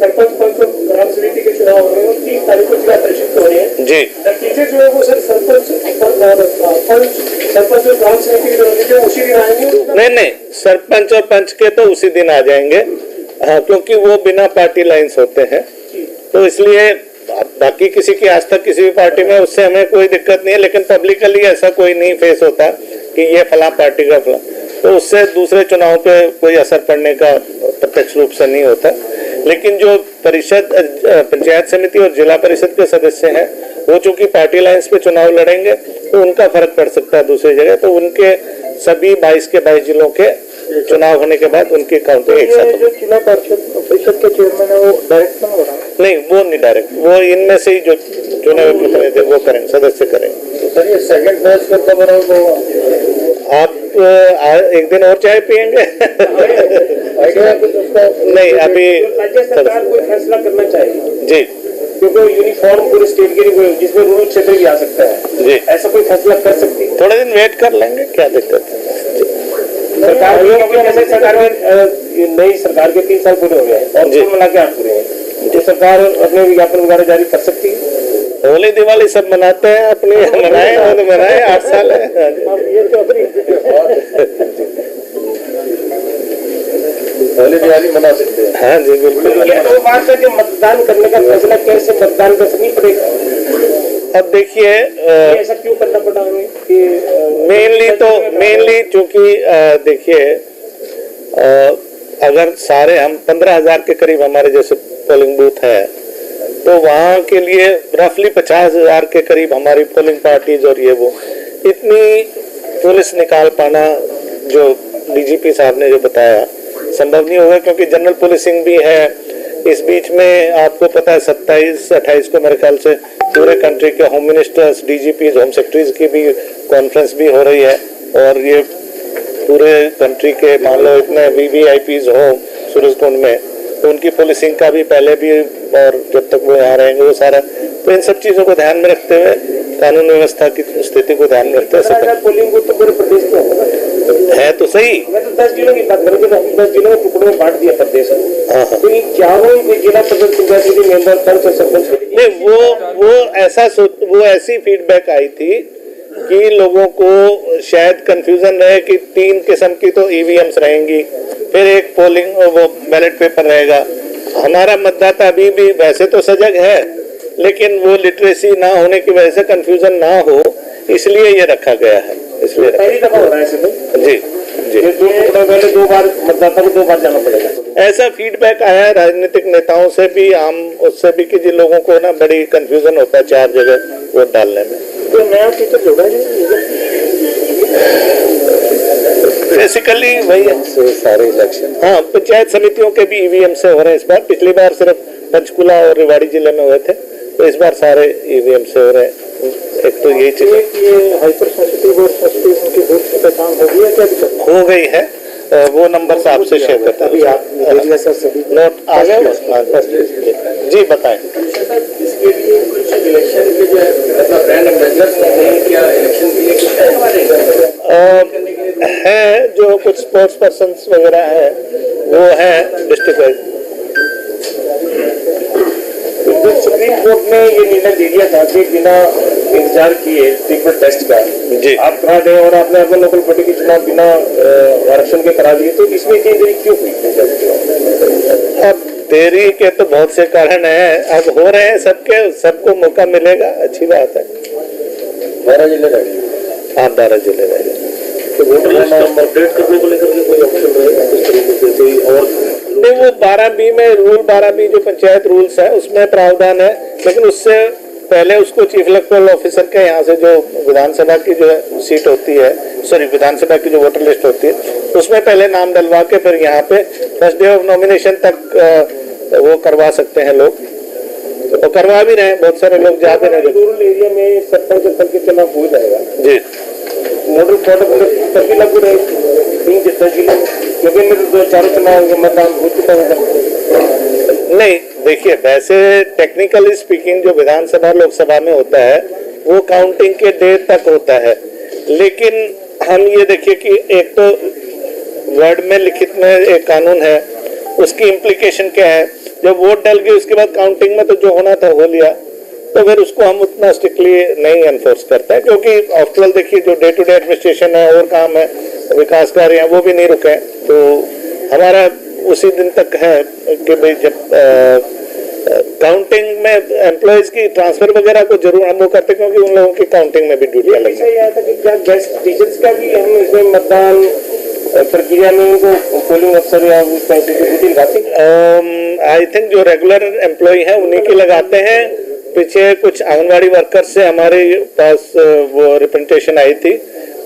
सरपंच पंच और ग्राम समिति के चुनाव हो रहे हैं और 30 तारीख को जिला परिषद हो रहे हैं जी। नतीजे जो है वो सर सरपंच और ग्राम समिति के नतीजे उसी दिन आएंगे? नहीं, सरपंच और पंच के तो उसी दिन आ जाएंगे, हाँ, क्योंकि वो बिना पार्टी लाइन्स होते हैं, तो इसलिए बाकी किसी की आज तक किसी भी पार्टी में उससे हमें कोई दिक्कत नहीं है, लेकिन पब्लिकली ऐसा कोई नहीं फेस होता कि ये फला पार्टी का फला, तो उससे दूसरे चुनाव पे कोई असर पड़ने का प्रत्यक्ष रूप से नहीं होता। लेकिन जो परिषद, पंचायत समिति और जिला परिषद के सदस्य हैं वो चूंकि पार्टी लाइन्स पे चुनाव लड़ेंगे तो उनका फर्क पड़ सकता है दूसरी जगह, तो उनके सभी 22 के 22 जिलों के चुनाव होने के बाद उनकी काउंटिंग एक साथ। जो जिला परिषद के चेयरमैन है वो डायरेक्ट हो रहा है? नहीं, वो नहीं डायरेक्ट, वो इनमें से ही जो चुने हुए प्रतिनिधि वो करेंगे, सदस्य करेंगे। तो सर ये सेकंड फेज का कब आप एक दिन और चाय पियेंगे? नहीं, अभी राज्य सरकार कोई फैसला करना चाहिए जी, क्योंकि यूनिफॉर्म पूरे स्टेट के लिए जिसमें रूरल क्षेत्र भी आ सकता है जी, ऐसा कोई फैसला कर सकती है? थोड़े दिन वेट कर लेंगे, क्या दिक्कत है। सरकार में नई सरकार के 3 साल पूरे हो गए और कुल मिला के 8 पूरे हैं, तो सरकार अपने विज्ञापन वगैरह जारी कर सकती है? होली दिवाली सब मनाते हैं, अपनी मनाए 8 साल है। होली दिवाली मना सकते हैं? हाँ जी, बिल्कुल। ये तो बात है कि मतदान करने का फैसला कैसे मतदान कर नहीं पड़ेगा? अब देखिए, ऐसा क्यों करना पड़ा हमें कि मेनली चूंकि देखिए, अगर सारे हम 15,000 के करीब हमारे जैसे पोलिंग बूथ है, तो वहाँ के लिए रफली 50,000 के करीब हमारी पोलिंग पार्टीज और ये वो इतनी पुलिस निकाल पाना जो डीजीपी साहब ने जो बताया संभव नहीं होगा, क्योंकि जनरल पुलिसिंग भी है। इस बीच में आपको पता है 27-28 को मेरे ख्याल से पूरे कंट्री के होम मिनिस्टर्स, डीजीपीज, होम सेक्रेटरीज की भी कॉन्फ्रेंस भी हो रही है, और ये पूरे कंट्री के मान लो इतने वीवीआईपीज हो सूरजकुंड में, तो उनकी पुलिसिंग का भी पहले भी और जब तक वो यहाँ रहेंगे वो सारा, तो इन सब चीज़ों को ध्यान में रखते हुए, कानून व्यवस्था की स्थिति को ध्यान में रखते हुए पोलिंग बूथ तो पूरे प्रदेश में है तो सही। मैं तो 10 जिलों की बात करूँ कि 10 जिलों में टुकड़ों में बांट दिया प्रदेश को, तो इन चारों जिला नहीं, वो ऐसी फीडबैक आई थी कि लोगों को शायद कंफ्यूजन रहे कि 3 किस्म की तो ईवीएम्स रहेंगी, फिर एक पोलिंग वो बैलेट पेपर रहेगा। हमारा मतदाता अभी भी वैसे तो सजग है, लेकिन वो लिटरेसी ना होने की वजह से कंफ्यूजन ना हो, इसलिए ये रखा गया है। इसलिए पहली दफा हो रहा है ऐसे तो? जी जी, पहले 2 बार मतदाता को 2 बार जाना पड़ेगा। ऐसा फीडबैक आया राजनीतिक नेताओं से भी, आम उससे भी, कि जिन लोगों को ना बड़ी कंफ्यूजन होता है 4 जगह वोट डालने में। तो नया फीचर जोड़ा है बेसिकली वही है सारे इलेक्शन। हाँ, पंचायत समितियों के भी ईवीएम से हो रहे हैं इस बार। पिछली बार सिर्फ पंचकुला और रेवाड़ी जिले में हुए थे, तो इस बार सारे ईवीएम से हो रहे हैं। एक तो यही चीज हाइपर सेंसिटिव और सेंसिटिव उनकी बूथ की पहचान हो गई है क्या? हो गई है, वो नंबर से आपसे शेयर करता अभी आप नोट आ गए जी, बताएं। इसके लिए कुछ इलेक्शन के जो मतलब ब्रांड एम्बेसडर्स हैं क्या इलेक्शन के लिए कुछ है? जो कुछ स्पोर्ट्स पर्सन वगैरह है वो है डिस्ट्रिक्ट वाइज। सुप्रीम कोर्ट ने ये निर्णय दे दिया था कि बिना इंतजार किए सीक्रेट टेस्ट का जी आप करा दें, और आपने अपने लोकल बॉडी के चुनाव बिना आरक्षण के करा दिए, तो इसमें इतनी देरी क्यों हुई? अब देरी के तो बहुत से कारण हैं, अब हो रहे हैं, सबको मौका मिलेगा, अच्छी बात है। 12 जिले रह गए। हाँ, 12 जिले रह गए। तो वोटर लिस्ट अपडेट करने को लेकर कोई ऑप्शन रहेगा इस तरीके से कोई और? नहीं, वो 12B में रूल 12B जो पंचायत रूल्स है उसमें प्रावधान है, लेकिन उससे पहले उसको चीफ इलेक्टोरल ऑफिसर के यहाँ से जो विधानसभा की जो सीट होती है, विधानसभा की जो वोटर लिस्ट होती है, उसमें पहले नाम डलवा के फिर यहाँ पे फर्स्ट डे ऑफ नॉमिनेशन तक वो करवा सकते हैं लोग, तो करवा भी रहे हैं, बहुत सारे लोग जा भी रहे हैं। रूरल एरिया में सरपंच के चुनाव हो जाएगा जी, मॉडल कोड तभी लागू रहेगी 3 जिले में, क्योंकि मेरे 2-4 चुनाव मतदान हो चुका है। नहीं, देखिए वैसे टेक्निकली स्पीकिंग जो विधानसभा लोकसभा में होता है वो काउंटिंग के डे तक होता है, लेकिन हम ये देखिए कि एक तो वर्ड में लिखित में एक कानून है, उसकी इम्प्लीकेशन क्या है, जब वोट डल गई उसके बाद काउंटिंग में तो जो होना था हो लिया, तो फिर उसको हम उतना स्ट्रिक्टली नहीं एनफोर्स करते हैं, क्योंकि आफ्टर ऑल देखिए जो डे टू डे एडमिनिस्ट्रेशन है और काम है, विकास कार्य हैं, वो भी नहीं रुके। तो हमारा उसी दिन तक है कि भाई जब काउंटिंग में एम्प्लॉयज की ट्रांसफर वगैरह को जरूर हम वो करते, क्योंकि उन लोगों की काउंटिंग में भी ड्यूटी अलग है। यह था कि क्या गेस्ट टीचर्स का भी हम इसमें मतदान प्रक्रिया में उनको पोलिंग अफसर या उस तरह से ड्यूटी लगाते हैं? आई थिंक जो रेगुलर एम्प्लॉय हैं उन्हीं की लगाते हैं। पीछे कुछ आंगनवाड़ी वर्कर्स से हमारे पास वो रिप्रेजेंटेशन आई थी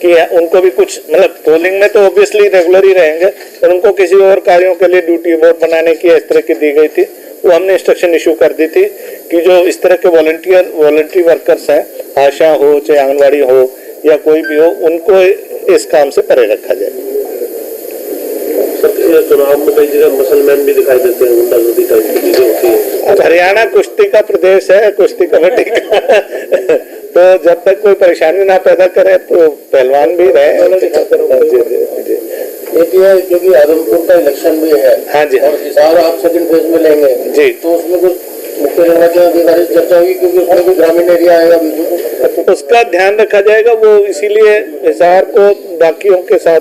कि उनको भी कुछ, मतलब पोलिंग में तो ऑब्वियसली रेगुलर ही रहेंगे, पर उनको किसी और कार्यों के लिए ड्यूटी वोट बनाने की इस तरह की दी गई थी। वो हमने इंस्ट्रक्शन इशू कर दी थी कि जो इस तरह के वॉलंटरी वर्कर्स हैं, आशा हो चाहे आंगनवाड़ी हो या कोई भी हो, उनको इस काम से परे रखा जाए। चुनाव में कई जगह मुसलमान भी दिखाई देते हैं, गुंडागर्दी टाइप की चीजें होती है। अब हरियाणा कुश्ती का प्रदेश है, कुश्ती कमेटी का तो जब तक कोई परेशानी ना पैदा करे तो पहलवान भी रहे। एक ये है क्योंकि आदमपुर का इलेक्शन भी है। हाँ जी, और हिसार आप सेकंड फेज में लेंगे जी, तो उसमें कुछ मुख्य निर्वाचन अधिकारी से चर्चा होगी, क्योंकि उसमें भी ग्रामीण एरिया आएगा बिल्कुल, उसका ध्यान रखा जाएगा। वो इसीलिए हिसार को बाकियों के साथ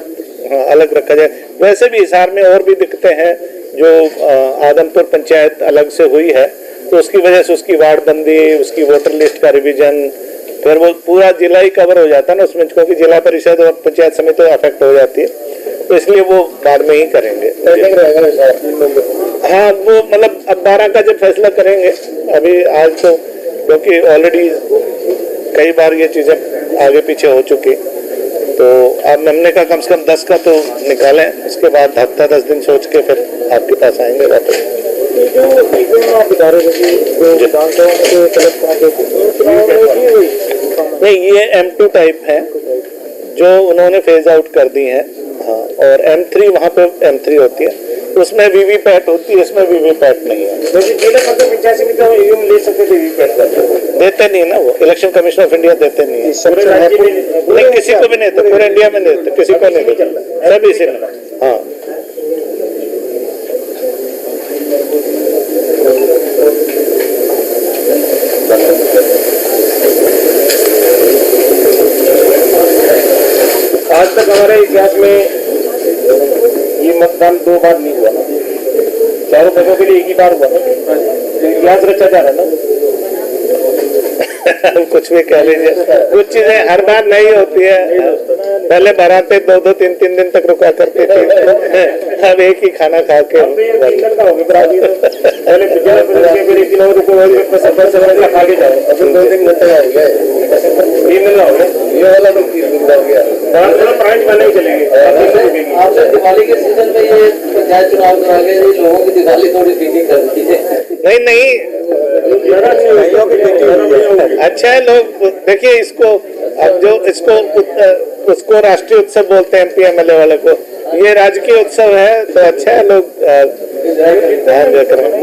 अलग रखा जाए। वैसे भी हिसार में और भी दिक्कतें हैं, जो आदमपुर पंचायत अलग से हुई है तो उसकी वजह से उसकी वार्ड बंदी, उसकी वोटर लिस्ट का रिवीजन, फिर वो पूरा जिला ही कवर हो जाता है ना उसमें, क्योंकि जिला परिषद और पंचायत समिति अफेक्ट हो जाती है, तो इसलिए वो बाद में ही करेंगे। हाँ, वो मतलब अब 12 का जब फैसला करेंगे, अभी आज तो क्योंकि ऑलरेडी कई बार ये चीजें आगे पीछे हो चुकी, तो अब हमने कहा कम से कम 10 का तो निकालें, उसके बाद हफ्ता 10 दिन सोच के फिर आपके पास आएंगे वापस। नहीं, ये M2 टाइप है जो उन्होंने फेज आउट कर दी है। हाँ, और M3 वहाँ पे M3 होती है, उसमें वीवीपैट होती है, इसमें वीवीपैट नहीं है। देते नहीं ना, वो इलेक्शन कमीशन ऑफ इंडिया देते नहीं है। नहीं, किसी को भी नहीं देते, पूरे इंडिया में नहीं देते, किसी को नहीं देते, सब इसी में। हाँ, आज तक हमारे इतिहास में ये मतदान 2 बार नहीं हुआ ना, चारों पदों के लिए एक ही बार हुआ ना, इतिहास रचा जा रहा है ना। कुछ भी कह लीजिए, कुछ चीजें हर बार नहीं होती है। पहले बारातें 2-2, 3-3 दिन तक रुका करती थी, अब एक ही खाना खा के दिवाली के सीजन में ये पंचायत चुनाव करा के लोगों की दिवाली थोड़ी फीकी कर दी है। नहीं, अच्छा है। लोग देखिए इसको, अब जो उसको राष्ट्रीय उत्सव बोलते हैं MP MLA वाले को, ये राजकीय उत्सव है, तो अच्छा है। लोग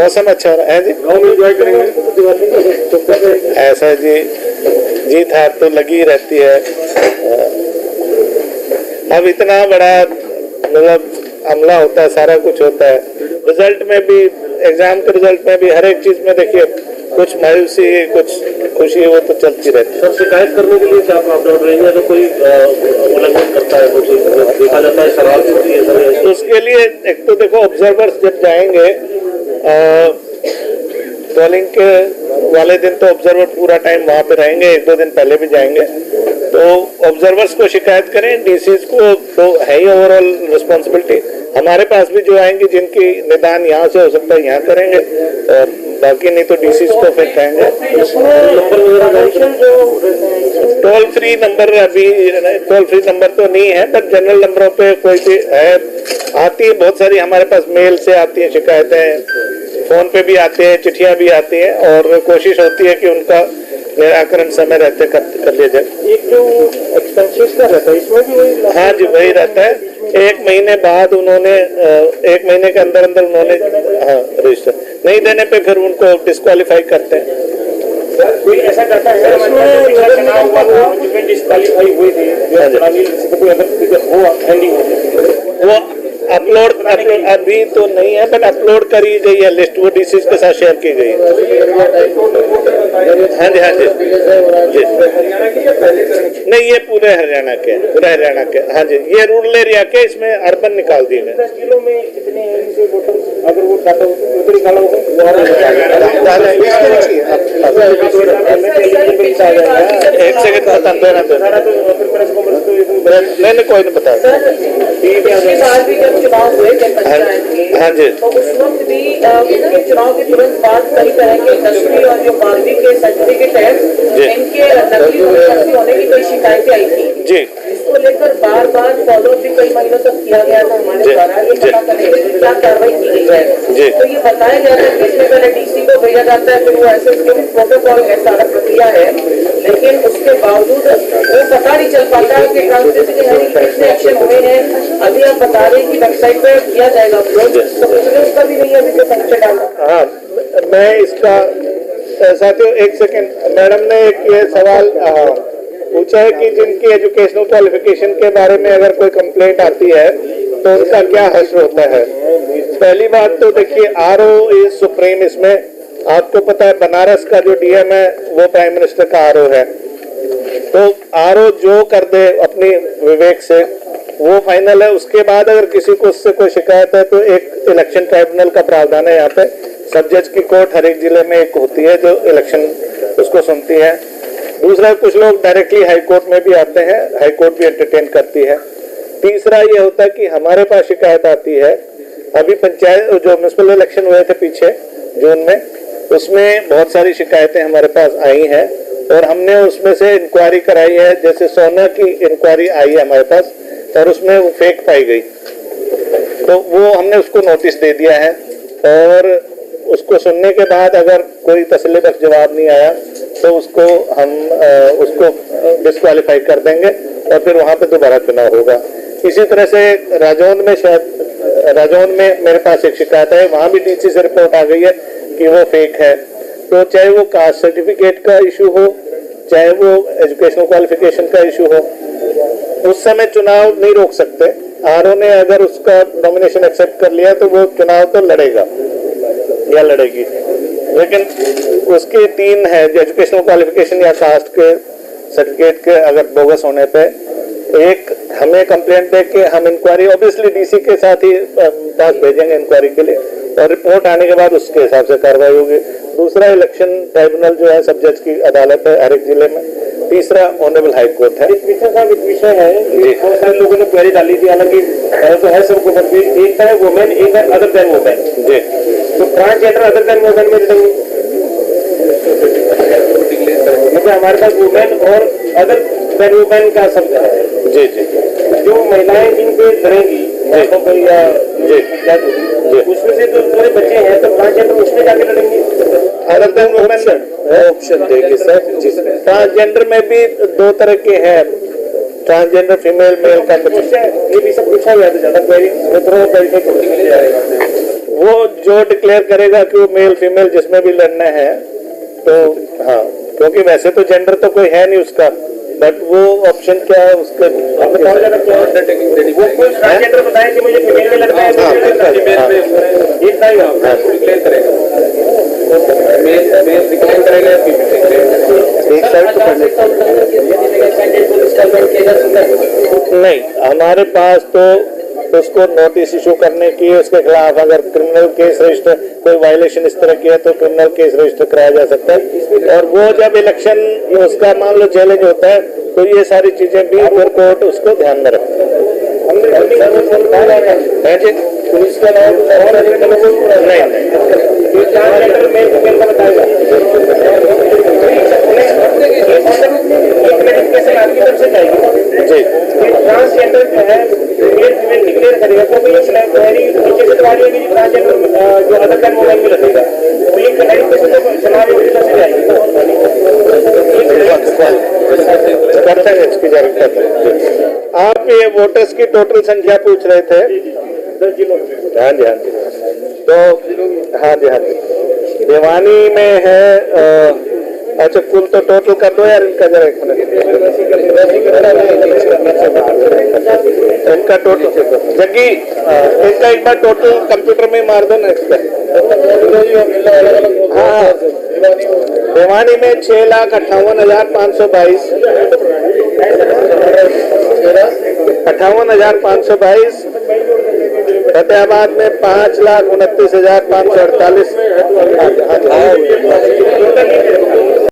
मौसम अच्छा हो रहा है जी, ऐसा जी, जीत हार तो लगी रहती है। अब इतना बड़ा मतलब हमला होता है, सारा कुछ होता है, रिजल्ट में भी, एग्जाम के रिजल्ट में भी, हर एक चीज में देखिए कुछ मायूसी, कुछ खुशी, वो तो चलती रहती है। शिकायत करने के लिए क्या प्रॉब्लम रही है? तो कोई उल्लंघन करता है, कुछ देखा जाता है, शराब होती है, तो उसके लिए एक तो देखो, ऑब्जर्वर्स जब जाएंगे पोलिंग के वाले दिन, तो ऑब्जर्वर पूरा टाइम वहाँ पे रहेंगे, 1-2 दिन पहले भी जाएंगे, तो ऑब्जर्वर्स को शिकायत करें। DCs को तो है ही ओवरऑल रिस्पॉन्सिबिलिटी, हमारे पास भी जो आएंगे जिनकी निदान यहाँ से हो सकता है यहाँ करेंगे, और बाकी नहीं तो DCs को फिर कहेंगे। टोल फ्री नंबर, अभी टोल फ्री नंबर तो नहीं है, पर जनरल नंबरों पे कोई भी है, आती है बहुत सारी, हमारे पास मेल से आती है शिकायतें, फोन पे भी आते हैं, चिट्ठियां भी आती हैं, और कोशिश होती है कि उनका निराकरण समय रहते कर लिया जाए। एक जो एक्सपेंसेस का रहता है इसमें भी वही, हाँ जी, वही रहता है। 1 महीने बाद उन्होंने 1 महीने के अंदर उन्होंने रजिस्टर नहीं देने पे फिर उनको डिस्क्वालीफाई करते हैं। कोई ऐसा करता है डिस्क्वालीफाई हुए थे, वो अपलोड अभी तो नहीं है, बट अपलोड करी गई है लिस्ट, वो डीसी के साथ शेयर की गई है। हाँ जी, हाँ जी, जी। नहीं, ये पूरे हरियाणा के, पूरे हरियाणा के। हाँ जी, ये रूरल एरिया के, इसमें अर्बन निकाल दिए गए। 10 किलो में कितने अगर वो डाटा निकाला होगा एक सेकंड बता देना। मैंने कोई नहीं बताया। भी जब चुनाव हुए हाँ जी, तो उस वक्त भी इनके चुनाव के तुरंत बाद कई तरह के 10वीं और जो 12वीं के सर्टिफिकेट है इनके नकली होने की कई शिकायतें आई थी जी। इसको लेकर बार बार फॉलो भी कई महीनों तक किया गया था हमारे द्वारा, ये पता करने के लिए क्या कार्रवाई की गई है। तो ये बताया गया था कि इसमें पहले डीसी को भेजा जाता है, फिर वो ऐसे प्रोटोकॉल है, सारा प्रक्रिया है, लेकिन उसके बावजूद वो पता नहीं चल पाता है कि ट्रांसपेरेंसी कितने एक्शन हुए हैं। अभी आप बता रहे हैं कि वेबसाइट पर किया जाएगा अपलोड, तो उसका भी नहीं अभी तक संख्या डाला। हाँ, मैं इसका साथियों एक सेकंड, मैडम ने एक ये सवाल पूछा है कि जिनकी एजुकेशनल क्वालिफिकेशन के बारे में अगर कोई कंप्लेंट आती है तो उनका क्या हश्र होता है। पहली बात तो देखिए, आरओ इज सुप्रीम। इसमें आपको पता है बनारस का जो डीएम है वो प्राइम मिनिस्टर का आरओ है, तो आरओ जो कर दे अपनी विवेक से वो फाइनल है। उसके बाद अगर किसी को उससे कोई शिकायत है तो एक इलेक्शन ट्राइब्यूनल का प्रावधान है यहाँ पे। सब जज की कोर्ट हर एक जिले में एक होती है जो इलेक्शन उसको सुनती है। दूसरा, कुछ लोग डायरेक्टली हाई कोर्ट में भी आते हैं, हाई कोर्ट भी एंटरटेन करती है। तीसरा ये होता है कि हमारे पास शिकायत आती है, अभी पंचायत जो म्युनिसिपल इलेक्शन हुए थे पीछे जून में, उसमें बहुत सारी शिकायतें हमारे पास आई हैं और हमने उसमें से इंक्वायरी कराई है। जैसे सोना की इंक्वायरी आई है हमारे पास और उसमें वो फेक पाई गई, तो वो हमने उसको नोटिस दे दिया है और उसको सुनने के बाद अगर कोई तसल्लीबख्श जवाब नहीं आया तो उसको हम उसको डिस्क्वालीफाई कर देंगे और फिर वहां पे दोबारा चुनाव होगा। इसी तरह से राजौंद में, शायद राजौंद में मेरे पास एक शिकायत है, वहां भी डीसी से रिपोर्ट आ गई है कि वो फेक है। तो चाहे वो कास्ट सर्टिफिकेट का इशू हो, चाहे वो एजुकेशनल क्वालिफिकेशन का इशू हो, उस समय चुनाव नहीं रोक सकते। आरओ ने अगर उसका नॉमिनेशन एक्सेप्ट कर लिया तो वो चुनाव तो लड़ेगा या लड़ेगी, लेकिन उसके 3 है, एजुकेशनल क्वालिफिकेशन या कास्ट के सर्टिफिकेट के अगर बोगस होने पे, एक हमें कंप्लेंट दे के हम इंक्वायरी ऑब्वियसली डीसी के साथ ही पास भेजेंगे इंक्वायरी के लिए और रिपोर्ट आने के बाद उसके हिसाब से कार्रवाई होगी। दूसरा, इलेक्शन ट्राइब्यूनल जो है सब जज की अदालत है हर एक जिले में। तीसरा, ऑनरेबल हाई कोर्ट है। एक विषय है, बहुत सारे लोगों ने क्वेरी डाली थी, हालांकि तो है सबको, एक है वुमेन, एक है अदर देन वुमेन जी। तो ट्रांसजेंडर अदर देन वुमेन में मतलब हमारे पास वुमेन और अदर देन वुमेन का शब्द है जी जी। जो महिलाएं जिनपे लड़ेंगी या उसमें से तो थोड़े बच्चे हैं, तो ट्रांसजेंडर उसमें जाके लड़ेंगे। अदर देन वुमेन ऑप्शन देगी सर, जिसमें ट्रांसजेंडर में भी 2 तरह के हैं, ट्रांसजेंडर फीमेल मेल का कुछ ये भी सब पूछा गया था ज्यादा क्वेरी, वो जो डिक्लेयर करेगा कि वो मेल फीमेल जिसमें भी लड़ना है तो हाँ, क्योंकि वैसे तो जेंडर तो कोई है नहीं उसका, बट वो ऑप्शन क्या है उसका ट्रांसजेंडर बताएं कि मुझे फीमेल में लगता है, नहीं, हमारे पास तो उसको नोटिस इशू करने की, उसके खिलाफ अगर क्रिमिनल केस रजिस्टर, कोई वायलेशन इस तरह की है तो क्रिमिनल केस रजिस्टर कराया जा सकता है। और वो जब इलेक्शन उसका मान लो चैलेंज होता है तो ये सारी चीजें भी फिर कोर्ट उसको ध्यान में रखती है। पुलिस का नाम जी, ट्रांसजेंडर जो है डिक्लेयर करेगा तो जो अदर देन वुमेन में लगेगा तो ये चुनाव करते हैं इसकी जानकारी। आप ये वोटर्स की टोटल संख्या पूछ रहे थे? 10 जिलों में। हाँ जी, हाँ जी। तो हाँ जी, हाँ जी, भिवानी में है अच्छा, कुल तो टोटल कर दो यार इनका जरा एक मिनट। इनका टोटल जग्गी इनका एक बार टोटल कंप्यूटर में मार दो ना इसका। हाँ, भिवानी में 6,58,522, 58,522, फतेहाबाद में 5,29,548।